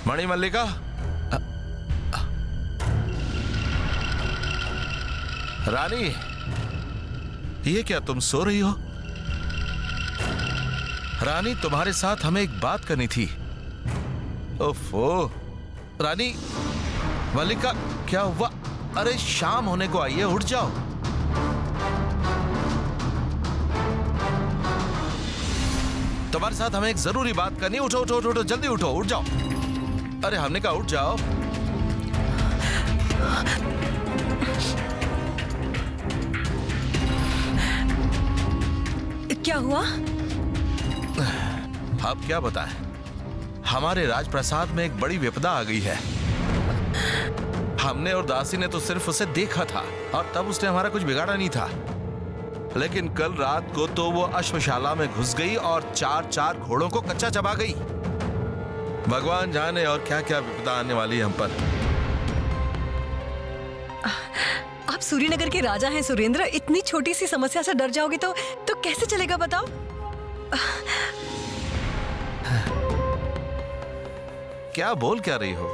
मणिमल्लिका, रानी, ये क्या तुम सो रही हो? रानी, तुम्हारे साथ हमें एक बात करनी थी। ओफो, रानी, मल्लिका, क्या हुआ? अरे शाम होने को आई है, उठ जाओ। तुम्हारे साथ हमें एक जरूरी बात करनी है। उठो उठो उठो, जल्दी उठो, उठ जाओ। अरे हमने कहा उठ जाओ। क्या हुआ? अब क्या बताएं? हमारे राजप्रसाद में एक बड़ी विपदा आ गई है। हमने और दासी ने तो सिर्फ उसे देखा था और तब उसने हमारा कुछ बिगाड़ा नहीं था, लेकिन कल रात को तो वो अश्वशाला में घुस गई और चार घोड़ों को कच्चा चबा गई। भगवान जाने और क्या क्या विपदा आने वाली है हम पर। आप सूर्यनगर के राजा हैं सुरेंद्र, इतनी छोटी सी समस्या से डर जाओगे तो कैसे चलेगा बताओ? क्या बोल क्या रही हो?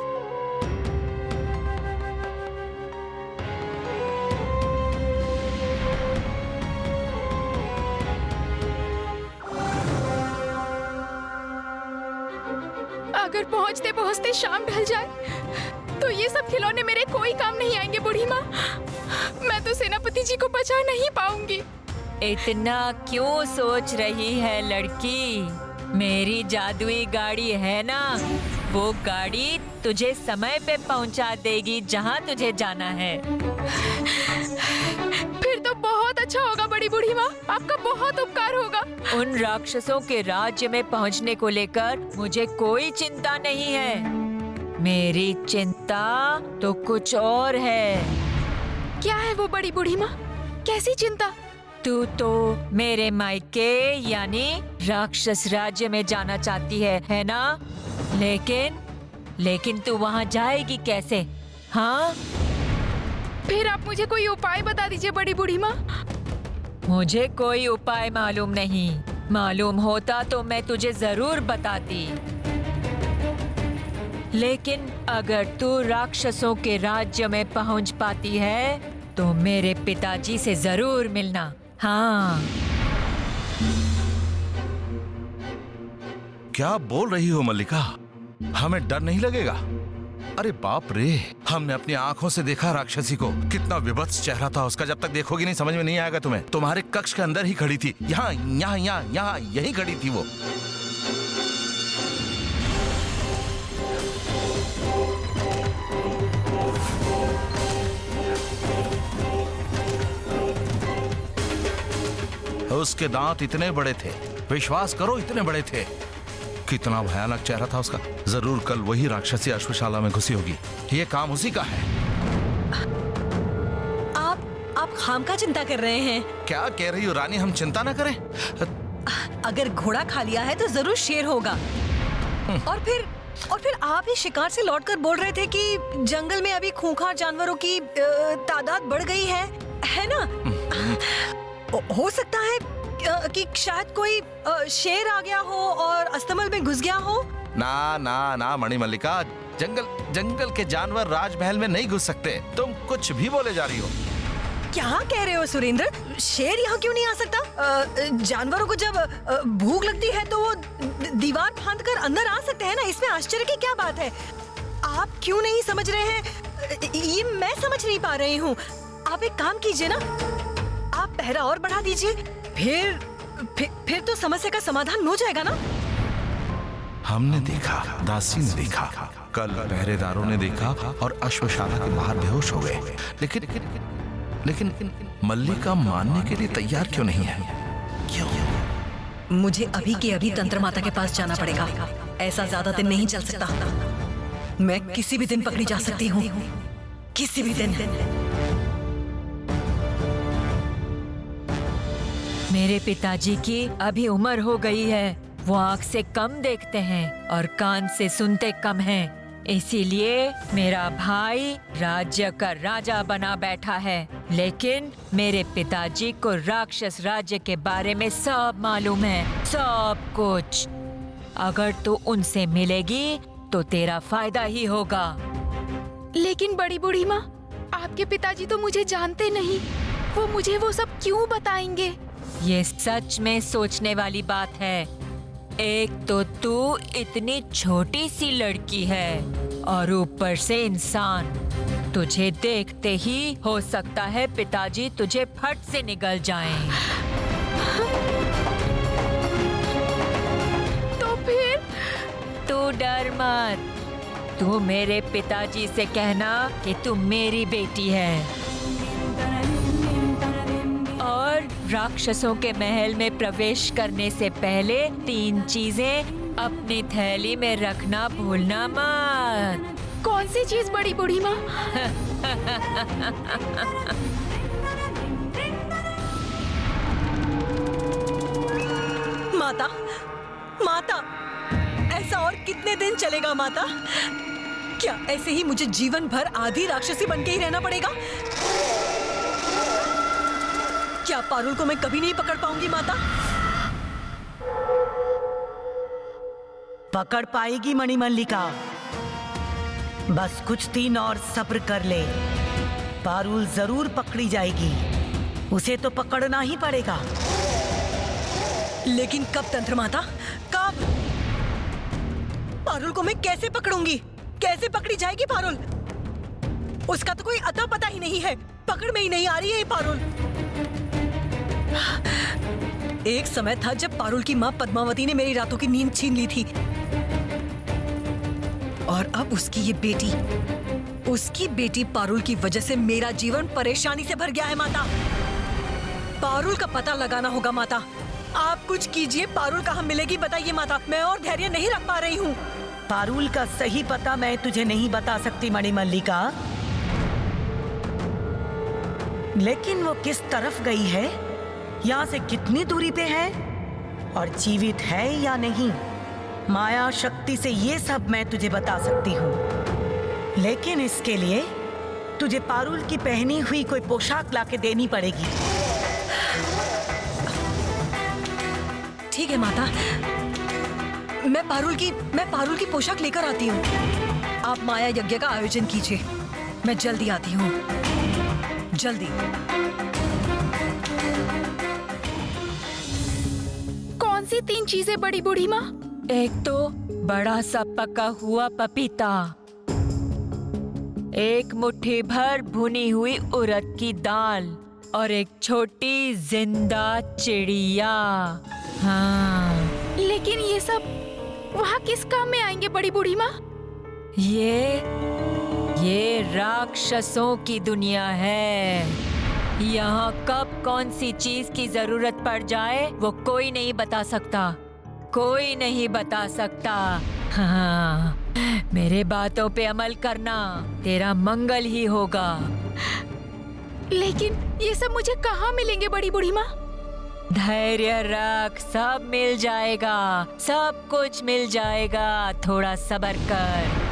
अगर पहुंचते पहुंचते शाम ढल जाए तो ये सब खिलौने मेरे कोई काम नहीं आएंगे बूढ़ी माँ। मैं तो सेनापति जी को बचा नहीं पाऊंगी। इतना क्यों सोच रही है लड़की? मेरी जादुई गाड़ी है ना, वो गाड़ी तुझे समय पे पहुंचा देगी जहां तुझे जाना है। फिर तो बहुत अच्छा होगा बड़ी बूढ़ी माँ, आपका बहुत उपकार होगा। उन राक्षसों के राज्य में पहुंचने को लेकर मुझे कोई चिंता नहीं है। मेरी चिंता तो कुछ और है। क्या है वो बड़ी बूढ़ी माँ? कैसी चिंता? तू तो मेरे मायके यानी राक्षस राज्य में जाना चाहती है ना? लेकिन तू वहाँ जाएगी कैसे? हाँ, फिर आप मुझे कोई उपाय बता दीजिए बड़ी बूढ़ी माँ। मुझे कोई उपाय मालूम नहीं। मालूम होता तो मैं तुझे जरूर बताती। लेकिन अगर तू राक्षसों के राज्य में पहुंच पाती है तो मेरे पिताजी से जरूर मिलना। हाँ। क्या बोल रही हो मल्लिका? हमें डर नहीं लगेगा? अरे बाप रे, हमने अपनी आंखों से देखा राक्षसी को। कितना विभत्स चेहरा था उसका। जब तक देखोगी नहीं समझ में नहीं आएगा तुम्हें। तुम्हारे कक्ष के अंदर ही खड़ी थी, यहाँ यहाँ यहाँ यहाँ यही खड़ी थी वो। उसके दांत इतने बड़े थे, विश्वास करो इतने बड़े थे। कितना भयानक चेहरा था उसका। जरूर कल वही राक्षसी अश्वशाला में घुसी होगी। ये काम उसी का है। आप खामखा चिंता कर रहे हैं। क्या कह रही हो रानी? हम चिंता ना करें? अगर घोड़ा खा लिया है तो जरूर शेर होगा। और फिर आप ही शिकार से लौटकर बोल रहे थे कि जंगल में अभी खूंखार जानवरों की तादाद बढ़ गई है ना? हो सकता है कि शायद कोई शेर आ गया हो और अस्तबल में घुस गया हो। ना ना ना मणिमल्लिका, जंगल के जानवर राजमहल में नहीं घुस सकते। तुम कुछ भी बोले जा रही हो। क्या कह रहे हो सुरेंद्र? शेर यहाँ क्यों नहीं आ सकता? जानवरों को जब भूख लगती है तो वो दीवार फांदकर अंदर आ सकते हैं ना। इसमें आश्चर्य की क्या बात है? आप क्यों नहीं समझ रहे हैं? ये मैं समझ नहीं पा रही हूँ। आप एक काम कीजिए ना, आप पहरा और बढ़ा दीजिए, फिर तो समस्या का समाधान हो जाएगा ना। हमने देखा, दासी ने देखा, कल पहरेदारों ने देखा और अश्वशाला के बाहर बेहोश हो गए। लेकिन मल्लिका मानने के लिए तैयार क्यों नहीं है? क्यों? मुझे अभी के अभी तंत्र माता के पास जाना पड़ेगा। ऐसा ज्यादा दिन नहीं चल सकता। मैं किसी भी दिन पकड़ी जा सकती हूँ, किसी भी दिन। मेरे पिताजी की अभी उम्र हो गई है। वो आँख से कम देखते हैं और कान से सुनते कम हैं। इसीलिए मेरा भाई राज्य का राजा बना बैठा है। लेकिन मेरे पिताजी को राक्षस राज्य के बारे में सब मालूम है, सब कुछ। अगर तू उनसे मिलेगी तो तेरा फायदा ही होगा। लेकिन बड़ी बूढ़ी माँ, आपके पिताजी तो मुझे जानते नहीं, वो मुझे वो सब क्यों बताएंगे? ये सच में सोचने वाली बात है। एक तो तू इतनी छोटी सी लड़की है और ऊपर से इंसान। तुझे देखते ही हो सकता है पिताजी तुझे फट से निगल जाएं। तो फिर? तू डर मत। तू मेरे पिताजी से कहना कि तू मेरी बेटी है और राक्षसों के महल में प्रवेश करने से पहले 3 चीजें अपनी थैली में रखना भूलना मत। कौन सी चीज बड़ी बूढ़ी माँ? माता, माता, ऐसा और कितने दिन चलेगा माता? क्या ऐसे ही मुझे जीवन भर आधी राक्षसी बनके ही रहना पड़ेगा? क्या पारुल को मैं कभी नहीं पकड़ पाऊंगी माता? पकड़ पाएगी मणिमल्लिका। बस कुछ दिन और सब्र कर ले। पारुल जरूर पकड़ी जाएगी। उसे तो पकड़ना ही पड़ेगा। लेकिन कब तंत्र माता, कब? पारुल को मैं कैसे पकड़ूंगी? कैसे पकड़ी जाएगी पारुल? उसका तो कोई अता पता ही नहीं है। पकड़ में ही नहीं आ रही है ये पारुल। एक समय था जब पारुल की माँ पद्मावती ने मेरी रातों की नींद छीन ली थी, और अब उसकी बेटी पारुल की वजह से मेरा जीवन परेशानी से भर गया है माता। पारुल का पता लगाना होगा माता। आप कुछ कीजिए। पारुल कहाँ मिलेगी बताइए माता। मैं और धैर्य नहीं रख पा रही हूँ। पारुल का सही पता मैं तुझे नहीं बता सकती मणिमल्लिका, लेकिन वो किस तरफ गई है, यहाँ से कितनी दूरी पे है और जीवित है या नहीं, माया शक्ति से ये सब मैं तुझे बता सकती हूँ। लेकिन इसके लिए तुझे पारुल की पहनी हुई कोई पोशाक लाके देनी पड़ेगी। ठीक है माता, मैं पारुल की पोशाक लेकर आती हूँ। आप माया यज्ञ का आयोजन कीजिए। मैं जल्दी आती हूँ, जल्दी। कौन सी 3 चीजें बड़ी बूढ़ी माँ? एक तो बड़ा सा पका हुआ पपीता, एक मुट्ठी भर भुनी हुई उड़द की दाल और एक छोटी जिंदा चिड़िया। हाँ, लेकिन ये सब वहाँ किस काम में आएंगे बड़ी बूढ़ी माँ? ये राक्षसों की दुनिया है। यहाँ कब कौन सी चीज की जरूरत पड़ जाए वो कोई नहीं बता सकता। कोई नहीं बता सकता। हाँ, मेरे बातों पे अमल करना, तेरा मंगल ही होगा। लेकिन ये सब मुझे कहाँ मिलेंगे बड़ी बूढ़ी माँ? धैर्य रख, सब मिल जाएगा, सब कुछ मिल जाएगा। थोड़ा सब्र कर।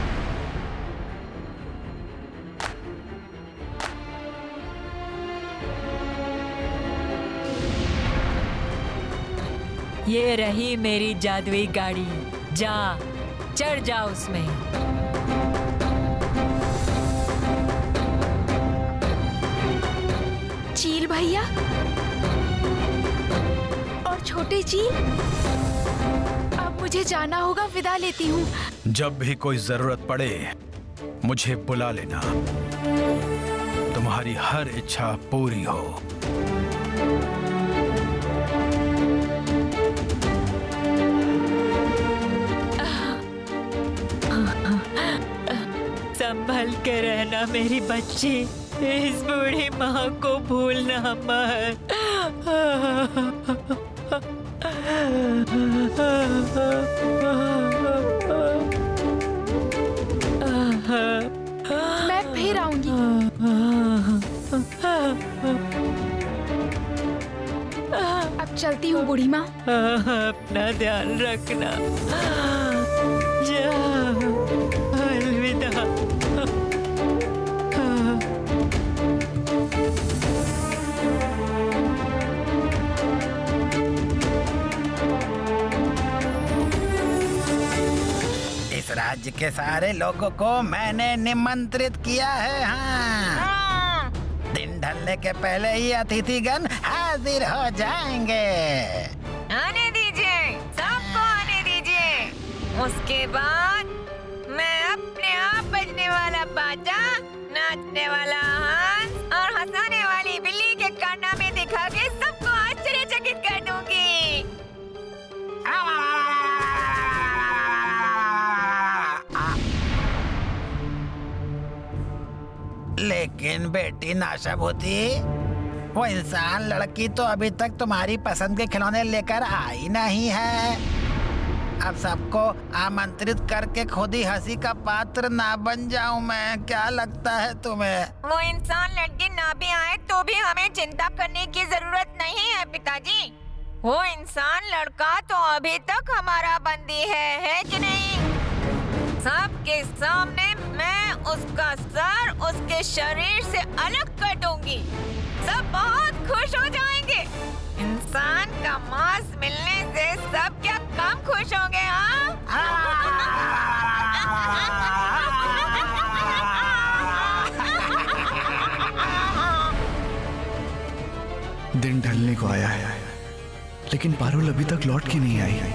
ये रही मेरी जादुई गाड़ी। जा, चढ़ जा उसमें। चील भैया और छोटे चील, अब मुझे जाना होगा। विदा लेती हूँ। जब भी कोई जरूरत पड़े मुझे बुला लेना। तुम्हारी हर इच्छा पूरी हो। संभल के रहना मेरी बच्ची। इस बूढ़ी माँ को भूलना मत। मैं फिर आऊंगी। अब चलती हूँ बूढ़ी माँ। अपना ध्यान रखना। जा, अलविदा। राज्य के सारे लोगों को मैंने निमंत्रित किया है। हाँ, दिन ढलने के पहले ही अतिथिगण हाजिर हो जाएंगे। आने दीजिए, सबको आने दीजिए। उसके बाद मैं अपने आप बजने वाला बाजा, नाचने वाला हंस और हंसाने वाली बिल्ली के कारनामे दिखा के सबको आश्चर्यचकित कर दूंगी। लेकिन बेटी नाशाभूति, वो इंसान लड़की तो अभी तक तुम्हारी पसंद के खिलौने लेकर आई नहीं है। अब सबको आमंत्रित करके खुद ही हंसी का पात्र ना बन जाऊं मैं? क्या लगता है तुम्हें? वो इंसान लड़की ना भी आए तो भी हमें चिंता करने की जरूरत नहीं है पिताजी। वो इंसान लड़का तो अभी तक हमारा बंदी है कि नहीं? सबके सामने मैं उसका सर उसके शरीर से अलग कर दूंगी। सब बहुत खुश हो जाएंगे। इंसान का मांस मिलने से सब क्या कम खुश होंगे? दिन ढलने को आया है, लेकिन पारुल अभी तक लौट के नहीं आई।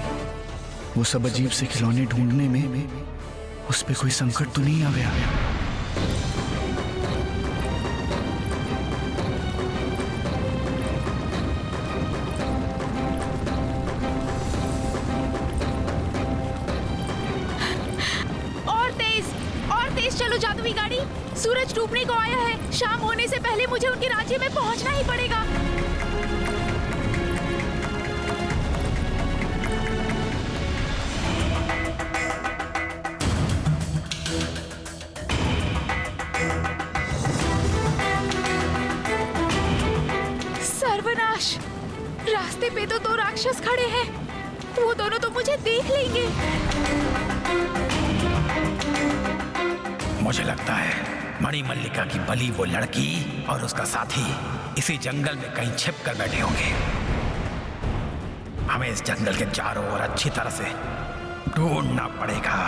वो सब अजीब से खिलौने ढूंढने में उस पे कोई संकट तो नहीं आ गया? और तेज चलो जादुई गाड़ी। सूरज डूबने को आया है। शाम होने से पहले मुझे उनके राज्य में पहुंचना ही पड़ेगा। सर्वनाश! रास्ते पे तो दो राक्षस खड़े हैं। वो दोनों तो मुझे देख लेंगे। मुझे लगता है मणिमल्लिका की बलि वो लड़की और उसका साथी इसी जंगल में कहीं छिप कर बैठे होंगे। हमें इस जंगल के चारों ओर अच्छी तरह से ढूंढना पड़ेगा।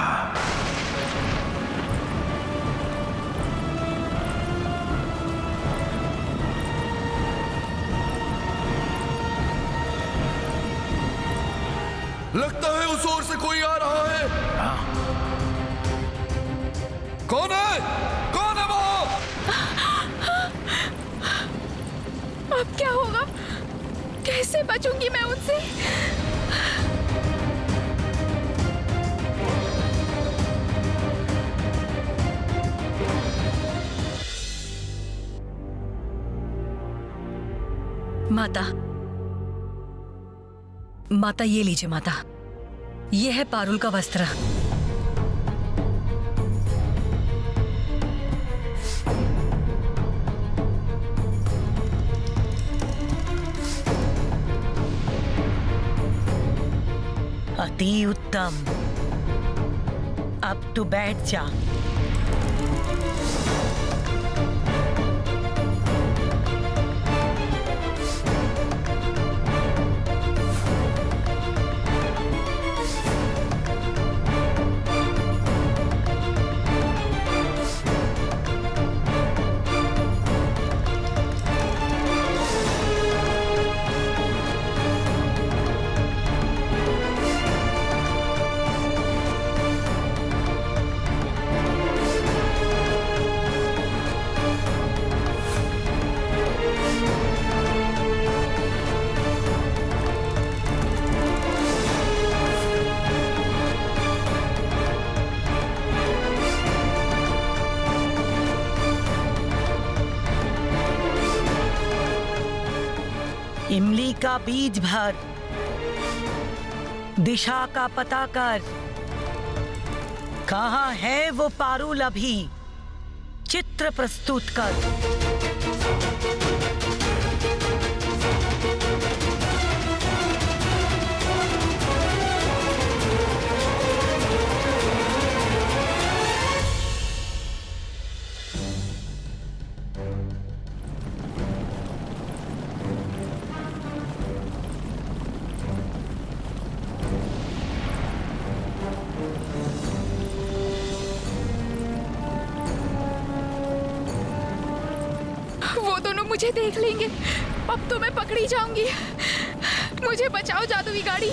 लगता है उस ओर से कोई आ रहा है। कौन है? कौन है वो? अब क्या होगा? कैसे बचूंगी मैं उनसे? माता ये लीजिए माता, ये है पारुल का वस्त्र। अति उत्तम। अब तू बैठ जा। इमली का बीज भर, दिशा का पता कर। कहाँ है वो पारुल? अभी चित्र प्रस्तुत कर। वो दोनों मुझे देख लेंगे। अब तो मैं पकड़ी जाऊंगी। मुझे बचाओ जादुई गाड़ी।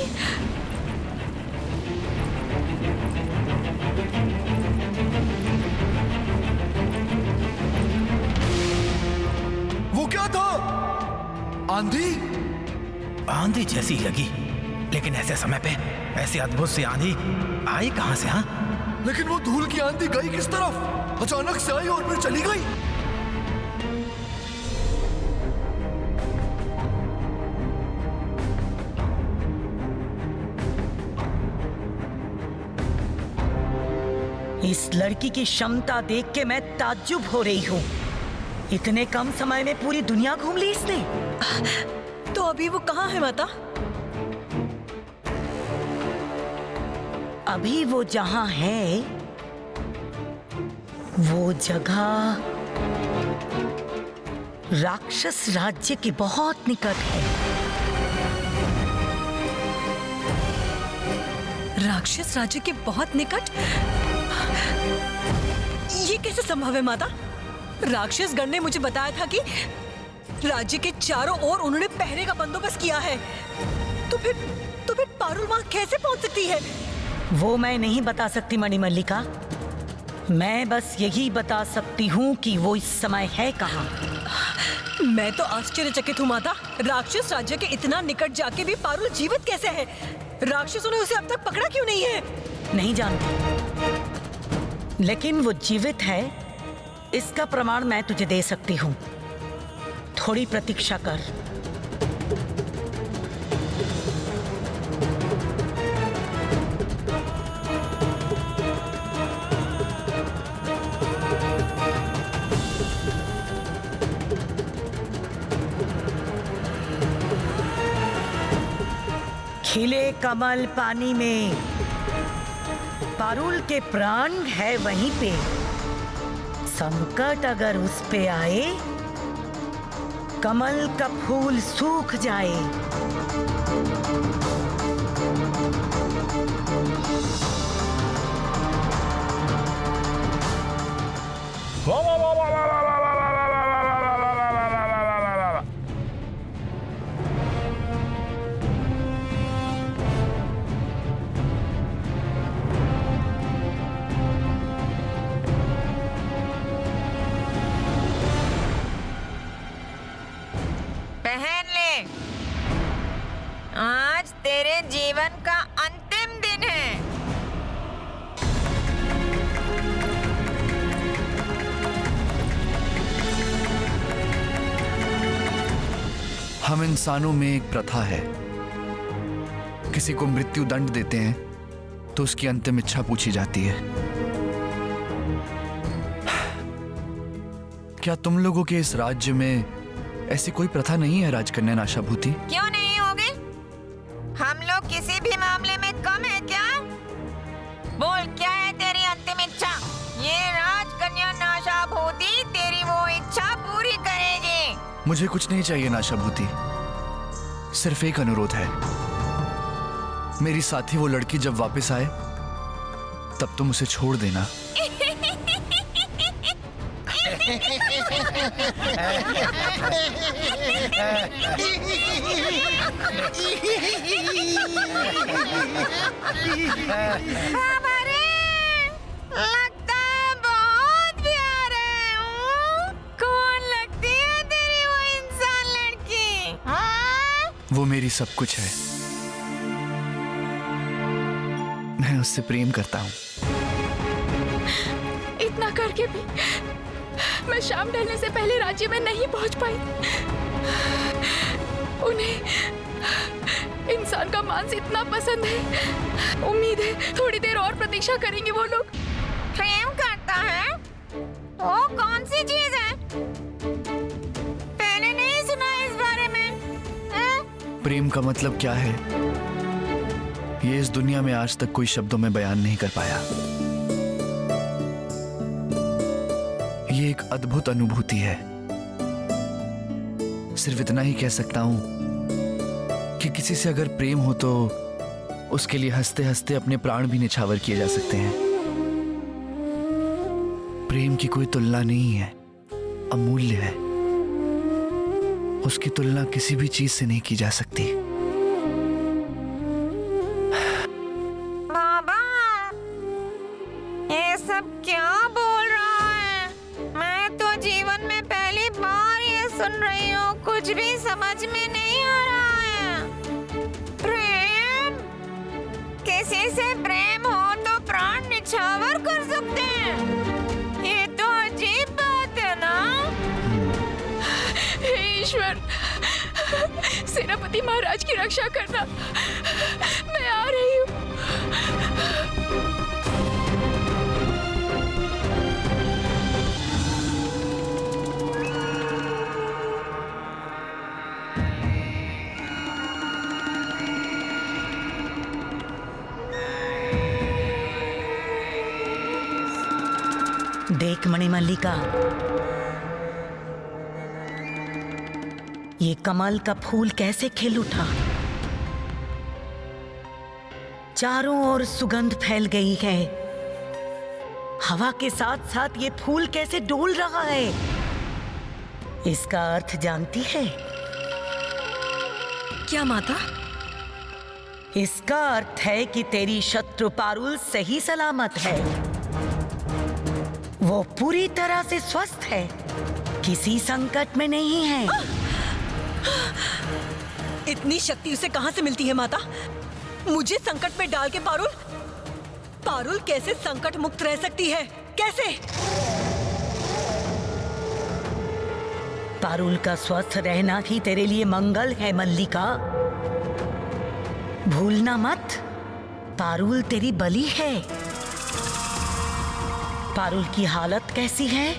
वो क्या था? आंधी? आंधी जैसी लगी, लेकिन ऐसे समय पे ऐसी अद्भुत सी आंधी आई कहां से? हाँ, लेकिन वो धूल की आंधी गई किस तरफ? अचानक से आई और फिर चली गई। इस लड़की की क्षमता देख के मैं ताज्जुब हो रही हूँ। इतने कम समय में पूरी दुनिया घूम ली इसने। तो अभी वो कहाँ है माता? अभी वो जहां है वो जगह राक्षस राज्य के बहुत निकट है। राक्षस राज्य के बहुत निकट? ये कैसे संभव है माता? राक्षस गण ने मुझे बताया था कि राज्य के चारों ओर उन्होंने पहरे का बंदोबस्त किया है। तो फिर पारुल वहां कैसे पहुंच सकती है? वो मैं नहीं बता सकती मणिमल्लिका। मैं बस यही बता सकती हूँ कि वो इस समय है कहाँ। मैं तो आश्चर्यचकित हूँ माता। राक्षस राज्य के इतना निकट जाके भी पारुल जीवित कैसे है? राक्षसों ने उसे अब तक पकड़ा क्यों नहीं है? नहीं जानती, लेकिन वो जीवित है इसका प्रमाण मैं तुझे दे सकती हूँ। थोड़ी प्रतीक्षा कर। खिले कमल पानी में, पारुल के प्राण है वहीं पे। संकट अगर उस पे आए, कमल का फूल सूख जाए। पहन ले, आज तेरे जीवन का अंतिम दिन है। हम इंसानों में एक प्रथा है, किसी को मृत्यु दंड देते हैं तो उसकी अंतिम इच्छा पूछी जाती है। क्या तुम लोगों के इस राज्य में ऐसी कोई प्रथा नहीं है राजकन्या नाशाभूति? क्यों नहीं होगी? हम लोग किसी भी मामले में कम है क्या? बोल, क्या है तेरी अंतिम इच्छा? ये राजकन्या नाशाभूति तेरी वो इच्छा पूरी करेगी। मुझे कुछ नहीं चाहिए नाशाभूति, सिर्फ एक अनुरोध है। मेरी साथी वो लड़की जब वापस आए तब तुम उसे छोड़ देना। लगता है बहुत प्यारे हूँ। कौन लगती है तेरी वो इंसान लड़की? हाँ? वो मेरी सब कुछ है। मैं उससे प्रेम करता हूँ। इतना करके भी मैं शाम ढलने से पहले राज्य में नहीं पहुंच पाई। उन्हें इंसान का मांस इतना पसंद है। उम्मीद है थोड़ी देर और प्रतीक्षा करेंगे वो लोग। प्रेम करता है? वो कौन सी चीज है? पहले नहीं सुना इस बारे में। हाँ? प्रेम का मतलब क्या है, ये इस दुनिया में आज तक कोई शब्दों में बयान नहीं कर पाया। ये एक अद्भुत अनुभूति है। सिर्फ इतना ही कह सकता हूं कि किसी से अगर प्रेम हो तो उसके लिए हंसते हंसते अपने प्राण भी निछावर किए जा सकते हैं। प्रेम की कोई तुलना नहीं है, अमूल्य है। उसकी तुलना किसी भी चीज से नहीं की जा सकती। बाबा, ये सब क्या बोल रहा है? मैं तो जीवन में पहली बार ये सुन रही हूँ। कुछ भी समझ में नहीं आ रहा है। प्रेम? किसी से प्रेम हो तो प्राण निछावर कर सकते हैं। ये तो अजीब बात है ना? हे ईश्वर, सेनापति महाराज की रक्षा करना। मैं आ रही हूँ। देख मणिमल्लिका, ये कमल का फूल कैसे खिल उठा। चारों ओर सुगंध फैल गई है। हवा के साथ साथ ये फूल कैसे डोल रहा है। इसका अर्थ जानती है? क्या माता? इसका अर्थ है कि तेरी शत्रु पारुल सही सलामत है। वो पूरी तरह से स्वस्थ है, किसी संकट में नहीं है। इतनी शक्ति उसे कहां से मिलती है माता? मुझे संकट में डाल के पारुल कैसे संकट मुक्त रह सकती है? कैसे? पारुल का स्वस्थ रहना ही तेरे लिए मंगल है मल्लिका। भूलना मत, पारुल तेरी बलि है। पारुल की हालत कैसी है,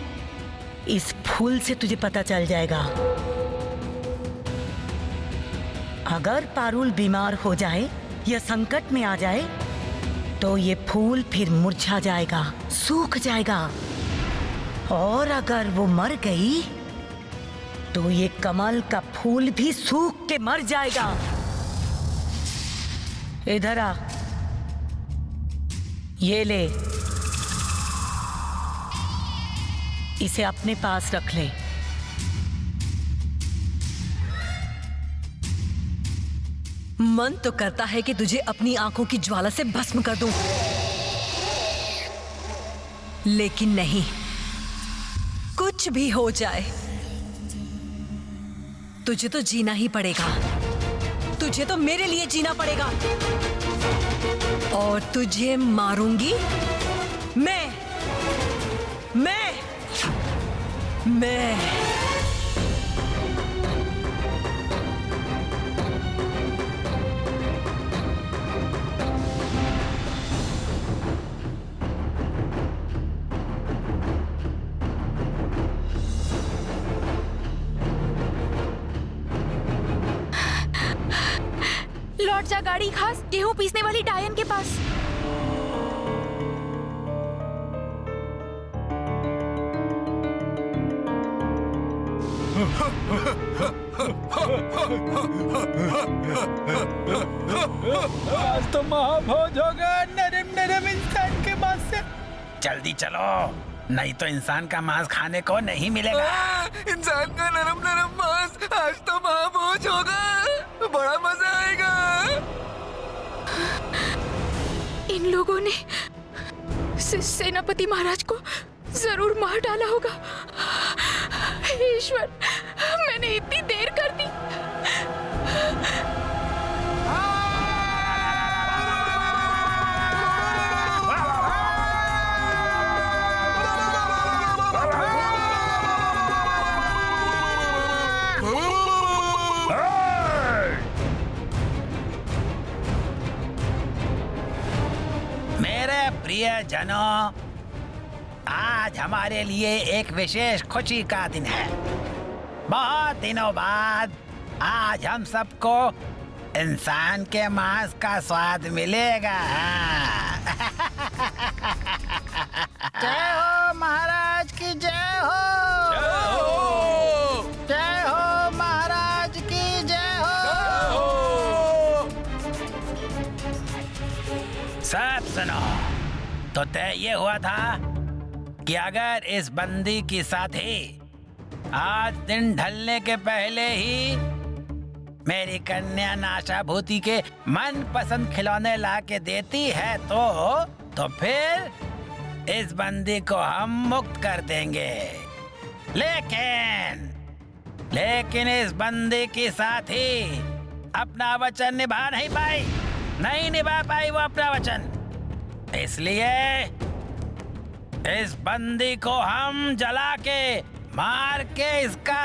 इस फूल से तुझे पता चल जाएगा। अगर पारुल बीमार हो जाए या संकट में आ जाए तो ये फूल फिर मुरझा जाएगा, सूख जाएगा। और अगर वो मर गई तो ये कमल का फूल भी सूख के मर जाएगा। इधर आ, ये ले, इसे अपने पास रख ले। मन तो करता है कि तुझे अपनी आंखों की ज्वाला से भस्म कर दूं, लेकिन नहीं। कुछ भी हो जाए तुझे तो जीना ही पड़ेगा। तुझे तो मेरे लिए जीना पड़ेगा। और तुझे मारूंगी मैं। लौट जा गाड़ी खास गेहूं पीसने वाली डायन के पास। आज तो महाभोज होगा नरम नरम इंसान के मांस से। जल्दी चलो, नहीं तो इंसान का मांस खाने को नहीं मिलेगा। इंसान का नरम नरम मांस, आज तो महाभोज होगा, बड़ा मजा आएगा। इन लोगों ने सेनापति महाराज को जरूर मार डाला होगा। ईश्वर, मैंने इतनी देर कर दी। मेरे प्रियजनों, आज हमारे लिए एक विशेष खुशी का दिन है। बहुत दिनों बाद आज हम सबको इंसान के मांस का स्वाद मिलेगा। जय हो महाराज की जय हो। जय हो महाराज की जय हो। सब सुनो, तो तय ये हुआ था कि अगर इस बंदी की साथी आज दिन ढलने के पहले ही मेरी कन्या नाशाभूति के मनपसंद खिलौने ला के देती है तो फिर इस बंदी को हम मुक्त कर देंगे। लेकिन इस बंदी के साथ ही अपना वचन नहीं निभा पाई वो अपना वचन। इसलिए इस बंदी को हम जला के मार के इसका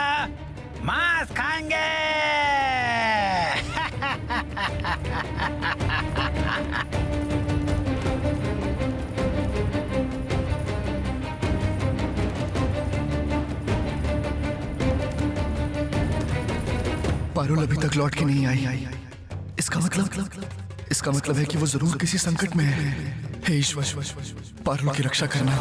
मांस खाएंगे। पारुल अभी तक लौट के नहीं आई। इसका मतलब है कि वो जरूर किसी संकट में है। हे ईश्वर, पारुल की रक्षा करना।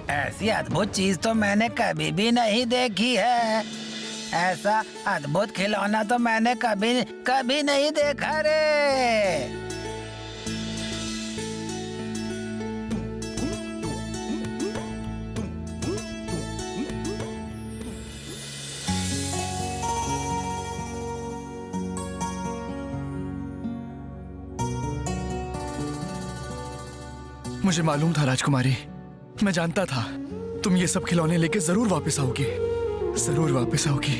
ऐसी अद्भुत चीज तो मैंने कभी भी नहीं देखी है। ऐसा अद्भुत खिलौना तो मैंने कभी नहीं देखा रे। मुझे मालूम था राजकुमारी, मैं जानता था तुम ये सब खिलौने लेके जरूर वापस आओगी, जरूर वापस आओगी।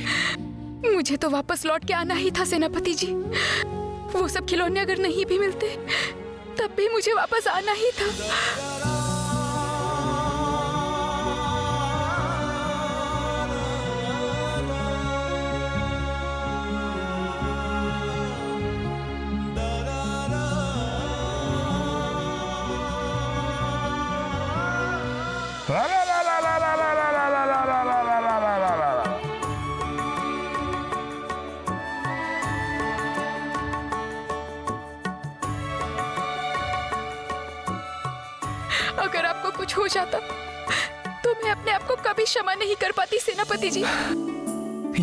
मुझे तो वापस लौट के आना ही था सेनापति जी। वो सब खिलौने अगर नहीं भी मिलते तब भी मुझे वापस आना ही था। अगर आपको कुछ हो जाता तो मैं अपने आप को कभी क्षमा नहीं कर पाती सेनापति जी।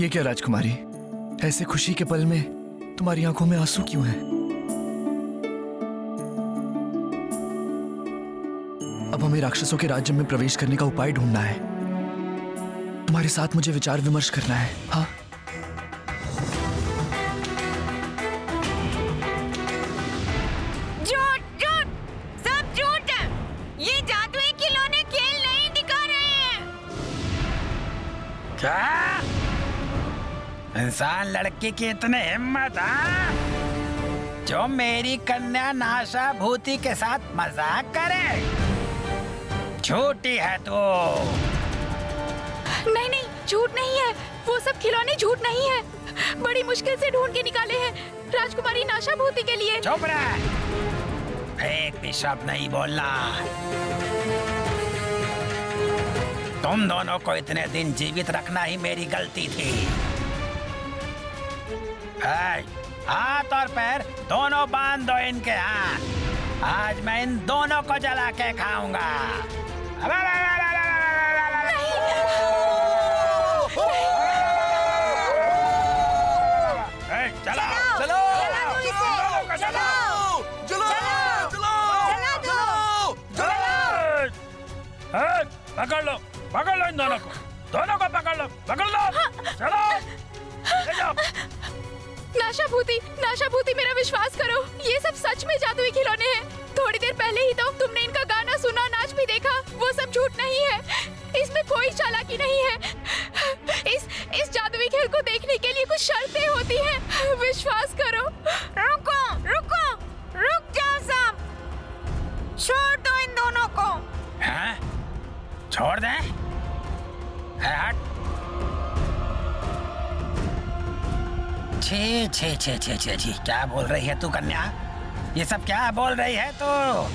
ये क्या राजकुमारी, ऐसे खुशी के पल में तुम्हारी आंखों में आंसू क्यों हैं? अब हमें राक्षसों के राज्य में प्रवेश करने का उपाय ढूंढना है। तुम्हारे साथ मुझे विचार विमर्श करना है। हाँ, झूठ झूठ, सब झूठ है। ये जादुई खिलौने खेल नहीं दिखा रहे हैं। क्या? इंसान लड़की की इतनी हिम्मत, हाँ? जो मेरी कन्या नाशा भूति के साथ मजाक करे? झूठी है तू। नहीं नहीं, झूठ नहीं है। वो सब खिलौने झूठ नहीं है। बड़ी मुश्किल से ढूंढ के निकाले हैं राजकुमारी नाशा भूति के लिए। चुप रह, एक भी शब्द नहीं बोलना। तुम दोनों को इतने दिन जीवित रखना ही मेरी गलती थी। हाथ और पैर दोनों बांध दो इनके हाथ। आज मैं इन दोनों को जला के खाऊंगा। चलो चलो पकड़ लो इन दोनों को पकड़ लो चलो ले जाओ। नाशा भूति मेरा विश्वास करो, ये सब सच में जादुई खिलौने हैं। थोड़ी देर पहले ही तो तुमने इनका गाना सुना, नाच भी देखा। वो सब झूठ नहीं है, इसमें कोई चालाकी नहीं है। इस जादुई खेल को देखने के लिए कुछ शर्तें होती हैं, विश्वास करो। रुक जाओ सब, छोड़ दो इन दोनों को। हैं? छोड़ दें? हट। छी, क्या बोल रही है तू कन्या? ये सब क्या बोल रही है तू?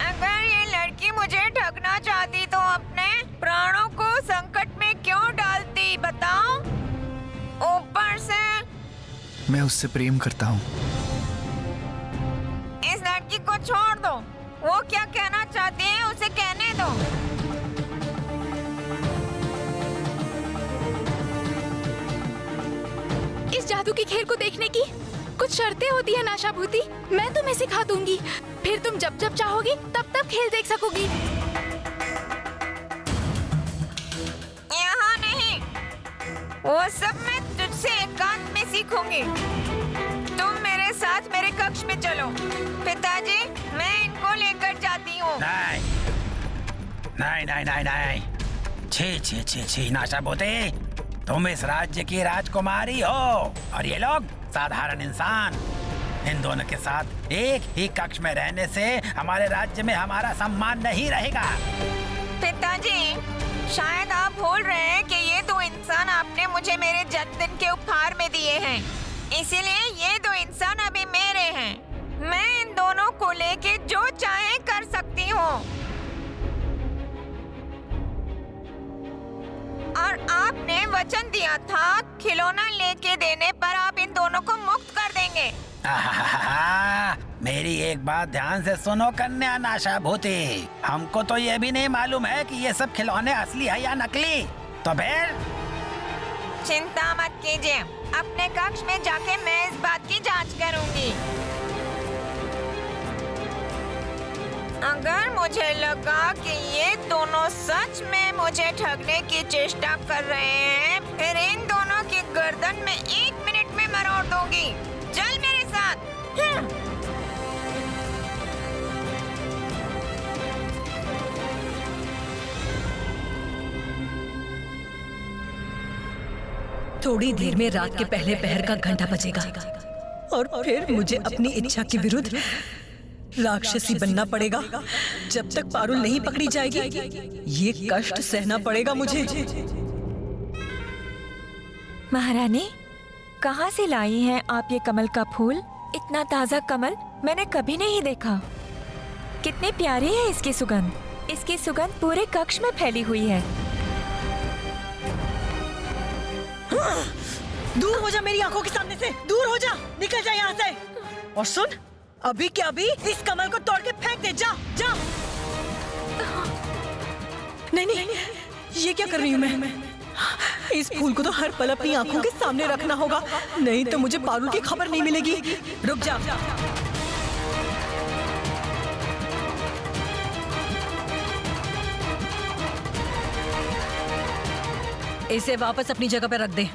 अगर ये लड़की मुझे ठगना चाहती तो अपने प्राणों को संकट में क्यों डालती, बताओ? ऊपर से मैं उससे प्रेम करता हूँ। इस लड़की को छोड़ दो, वो क्या कहना चाहती है उसे कहने दो। इस जादू के खेल को देखने की कुछ शर्तें होती है नाशा भूति। मैं तुम्हें सिखा दूंगी, फिर तुम जब जब चाहोगी तब खेल देख सकोगी। यहाँ नहीं, वो सब मैं तुझसे एकांत में सीखूंगी। तुम मेरे साथ मेरे कक्ष में चलो। पिताजी, मैं इनको लेकर जाती हूँ। नहीं। छी, नाशा भूति, तुम इस राज्य की राजकुमारी हो और ये लोग साधारण इंसान। इन दोनों के साथ एक ही कक्ष में रहने से हमारे राज्य में हमारा सम्मान नहीं रहेगा। पिताजी, शायद आप भूल रहे हैं कि ये दो इंसान आपने मुझे मेरे जन्मदिन के उपहार में दिए हैं, इसीलिए ये दो इंसान अभी मेरे हैं। मैं इन दोनों को लेके जो चाहे कर सकती हूँ। और आपने वचन दिया था खिलौना लेके देने पर आप इन दोनों को मुक्त कर देंगे। मेरी एक बात ध्यान से सुनो कन्या नाशा भूति, हमको तो ये भी नहीं मालूम है कि ये सब खिलौने असली है या नकली। तो फिर चिंता मत कीजिए, अपने कक्ष में जाके मैं इस बात की जांच करूंगी। अगर मुझे लगा कि ये दोनों सच में मुझे ठगने की चेष्टा कर रहे हैं, फिर इन दोनों की गर्दन में 1 मिनट में मरोड़ दूंगी। चल मेरे साथ। थोड़ी देर में रात के पहले पहर का घंटा बजेगा और फिर मुझे अपनी इच्छा के विरुद्ध राक्षसी बनना पड़ेगा। जब तक पारुल नहीं पकड़ी जाएगी, ये कष्ट सहना पड़ेगा मुझे। महारानी, कहाँ से लाई हैं आप ये कमल का फूल? इतना ताजा कमल मैंने कभी नहीं देखा। कितनी प्यारी है इसकी सुगंध। इसकी सुगंध पूरे कक्ष में फैली हुई है। दूर हो जा मेरी आंखों के सामने से, दूर हो जा, निकल जा यहाँ से। और सुन, अभी के अभी इस कमल को तोड़ के फेंक दे। जा जा। नहीं, ये क्या कर रही हूँ मैं? इस फूल को तो हर पल अपनी आंखों के सामने रखना होगा, नहीं तो मुझे पारुल की खबर नहीं मिलेगी। रुक जा। इसे वापस अपनी जगह पे रख दे।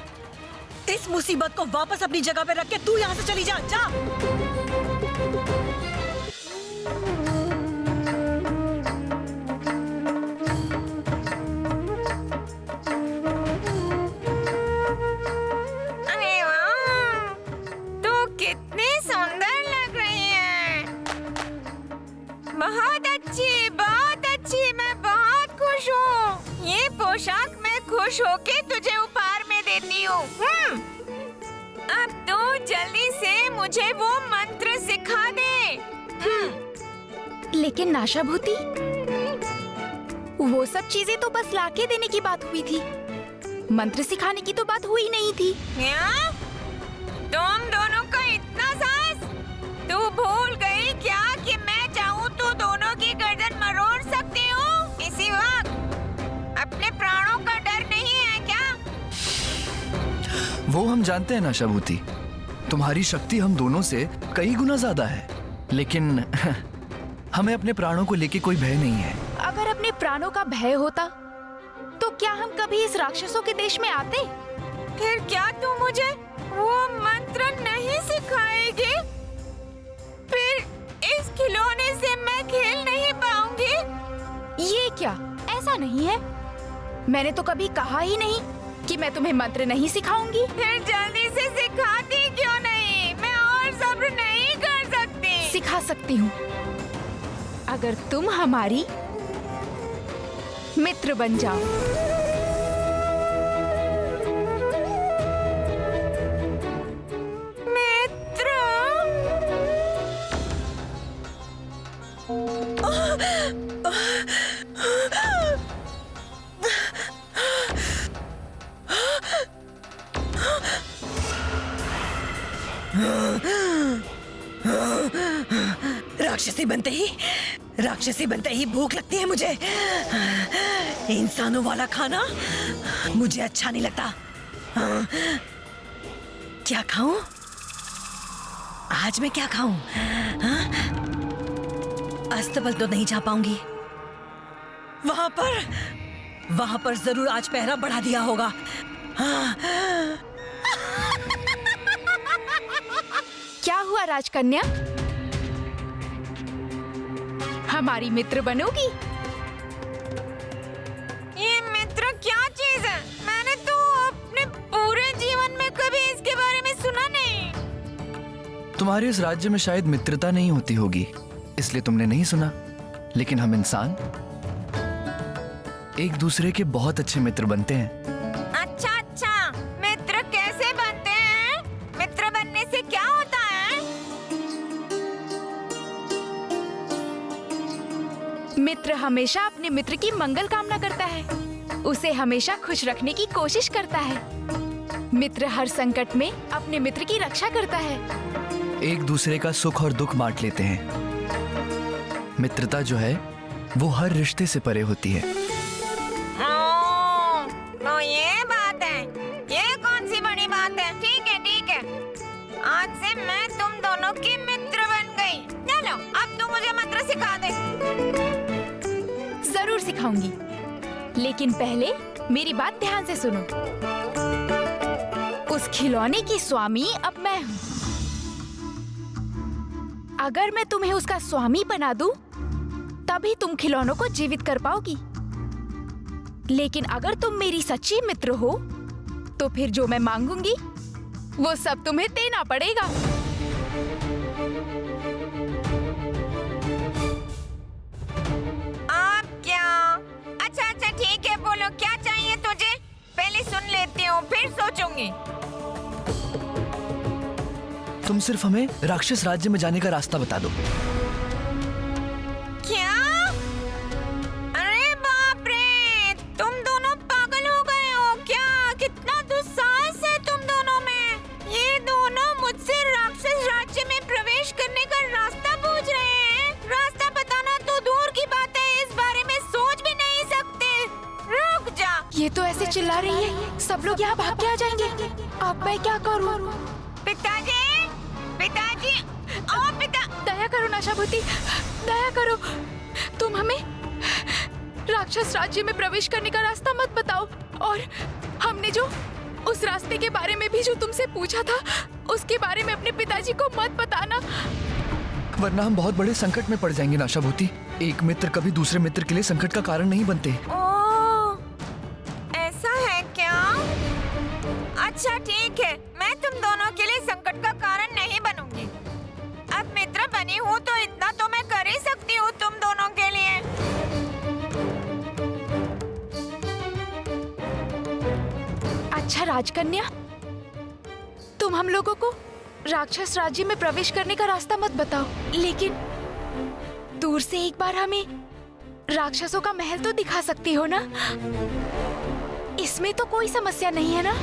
इस मुसीबत को वापस अपनी जगह पे रख के तू यहाँ से चली जा। जा। अरे वाह, तू कितनी सुंदर लग रही है। बहुत अच्छी, मैं बहुत खुश हूँ। ये पोशाक मैं खुश होके तुझे उपहार में देती हूँ। अब तू जल्दी से मुझे वो मंत्र सिखा दे। लेकिन नाशा भूती, वो सब चीजें तो बस लाके देने की बात हुई थी, मंत्र सिखाने की तो बात हुई नहीं थी। क्या? तुम दोनों का इतना साहस? तू भूल गई क्या कि मैं चाहूँ तो दोनों की गर्दन मरोड़ सकती हूँ इसी वक्त? अपने प्राणों का डर नहीं है क्या? वो हम जानते हैं नाशा भूती, तुम्हारी शक्ति हम दोनों से कई गुना ज्यादा है, लेकिन हमें अपने प्राणों को लेके कोई भय नहीं है। अगर अपने प्राणों का भय होता तो क्या हम कभी इस राक्षसों के देश में आते? फिर क्या तू मुझे वो मंत्र नहीं सिखाएगी? फिर इस खिलौने से मैं खेल नहीं पाऊंगी। ये क्या? ऐसा नहीं है, मैंने तो कभी कहा ही नहीं कि मैं तुम्हें मंत्र नहीं सिखाऊंगी। फिर जल्दी से सिखाती क्यों नहीं? मैं और सब्र नहीं कर सकती। सिखा सकती हूँ अगर तुम हमारी मित्र बन जाओ। मित्र? राक्षसी बनते ही भूख लगती है मुझे। इंसानों वाला खाना मुझे अच्छा नहीं लगता। क्या खाऊं? आज मैं क्या खाऊं? अस्तबल तो नहीं जा पाऊंगी। वहां पर जरूर आज पहरा बढ़ा दिया होगा। क्या हुआ राजकन्या, हमारी मित्र बनोगी? ये मित्र क्या चीज है? मैंने तो अपने पूरे जीवन में कभी इसके बारे में सुना नहीं। तुम्हारे इस राज्य में शायद मित्रता नहीं होती होगी, इसलिए तुमने नहीं सुना। लेकिन हम इंसान एक दूसरे के बहुत अच्छे मित्र बनते हैं। अच्छा, मित्र कैसे बनते हैं? मित्र बनने से क्या होता है? मित्र हमेशा अपने मित्र की मंगल कामना करता है, उसे हमेशा खुश रखने की कोशिश करता है। मित्र हर संकट में अपने मित्र की रक्षा करता है। एक दूसरे का सुख और दुख बांट लेते हैं। मित्रता जो है वो हर रिश्ते से परे होती है। तो ये बात है, ये कौन सी बड़ी बात है? ठीक है, आज से मैं तुम दोनों की मित्र बन गई। चलो, अब तू मुझे मंत्र सिखा दे। जरूर सिखाऊंगी, लेकिन पहले मेरी बात ध्यान से सुनो। उस खिलौने की स्वामी अब मैं हूँ। अगर मैं तुम्हें उसका स्वामी बना दूं, तभी तुम खिलौनों को जीवित कर पाओगी। लेकिन अगर तुम मेरी सच्ची मित्र हो, तो फिर जो मैं मांगूंगी वो सब तुम्हें देना पड़ेगा। आप क्या? अच्छा, ठीक है, बोलो क्या चाहिए तुझे? पहले सुन लेती हूँ, फिर सोचूंगी। तुम सिर्फ हमें राक्षस राज्य में जाने का रास्ता बता दो। क्या? अरे बाप रे, तुम दोनों पागल हो गए हो क्या? कितना दुस्साहस है तुम दोनों में। ये दोनों मुझसे राक्षस राज्य में प्रवेश करने का रास्ता पूछ रहे हैं। रास्ता बताना तो दूर की बात है, इस बारे में सोच भी नहीं सकते। रुक जा। ये तो ऐसे चिल्ला रही है, सब लोग यहाँ भाग के आ जाएंगे। अब मैं क्या करूँ? पिताजी, ओ पिता। दया करो नाशाभूति, दया करो। तुम हमें राक्षस राज्य में प्रवेश करने का रास्ता मत बताओ। और हमने जो उस रास्ते के बारे में भी जो तुमसे पूछा था, उसके बारे में अपने पिताजी को मत बताना, वरना हम बहुत बड़े संकट में पड़ जाएंगे नाशाभूति। एक मित्र कभी दूसरे मित्र के लिए संकट का कारण नहीं बनते। ओह, ऐसा है क्या? अच्छा ठीक है, मैं तुम दोनों के लिए संकट का कारण नहीं बनूंगी। अब मित्र बनी हूँ तो इतना तो मैं कर ही सकती हूँ तुम दोनों के लिए। अच्छा राजकन्या, तुम हम लोगों को राक्षस राज्य में प्रवेश करने का रास्ता मत बताओ, लेकिन दूर से एक बार हमें राक्षसों का महल तो दिखा सकती हो ना? इसमें तो कोई समस्या नहीं है ना?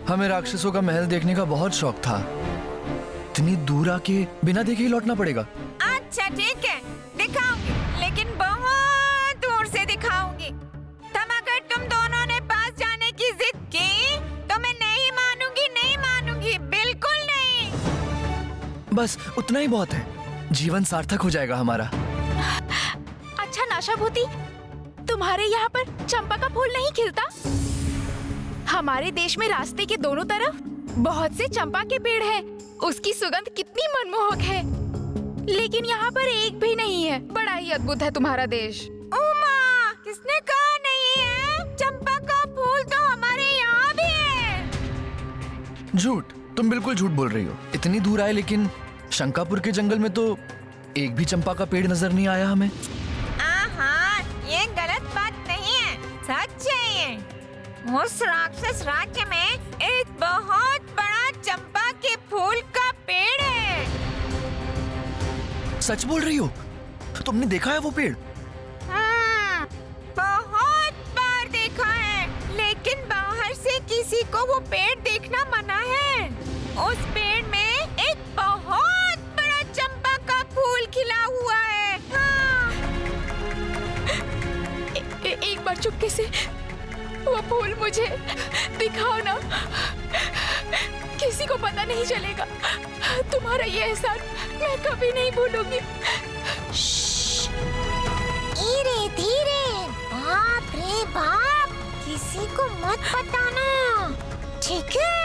हमें राक्षसों का महल देखने का बहुत शौक था। इतनी दूर आके बिना देखे ही लौटना पड़ेगा। अच्छा ठीक है, दिखाऊंगी, लेकिन बहुत दूर से दिखाऊंगी। तब अगर तुम दोनों ने पास जाने की जिद की तो मैं नहीं मानूंगी, नहीं मानूंगी, बिल्कुल नहीं। बस उतना ही बहुत है, जीवन सार्थक हो जाएगा हमारा। अच्छा नाशाभूति, तुम्हारे यहाँ पर चंपा का फूल नहीं खिलता? हमारे देश में रास्ते के दोनों तरफ बहुत से चंपा के पेड़ हैं। उसकी सुगंध कितनी मनमोहक है, लेकिन यहाँ पर एक भी नहीं है। बड़ा ही अद्भुत है तुम्हारा देश। उमा, किसने कहा नहीं है? चंपा का फूल तो हमारे यहाँ भी है। झूठ, तुम बिल्कुल झूठ बोल रही हो। इतनी दूर आए लेकिन शंकापुर के जंगल में तो एक भी चंपा का पेड़ नजर नहीं आया हमें। हाँ, ये गलत बात नहीं है, सच है ये। उस राक्षस राज्य में एक बहुत बड़ा चंपा के फूल का पेड़ है। सच बोल रही हो? तुमने देखा है वो पेड़? बहुत बार देखा है, लेकिन बाहर से किसी को वो पेड़ देखना मना है। उस पेड़ में एक बहुत बड़ा चंपा का फूल खिला हुआ है। हाँ। एक बार चुपके से वो फूल मुझे दिखाओ ना, किसी को पता नहीं चलेगा। तुम्हारा ये एहसान मैं कभी नहीं भूलूंगी। धीरे धीरे, बाप रे बाप, किसी को मत बताना, ठीक है?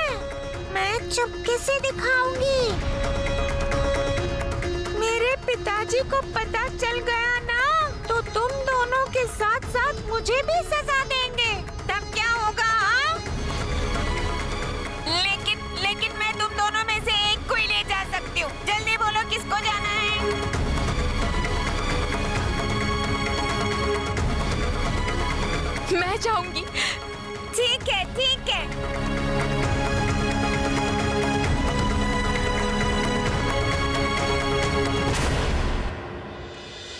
मैं चुपके से दिखाऊंगी। मेरे पिताजी को पता चल गया ना, तो तुम दोनों के साथ साथ मुझे भी सजा देंगे। तब क्या होगा? हाँ? लेकिन मैं तुम दोनों में से एक को ही ले जा सकती हूँ। जल्दी बोलो किसको जाना है? मैं जाऊंगी। ठीक है, ठीक है।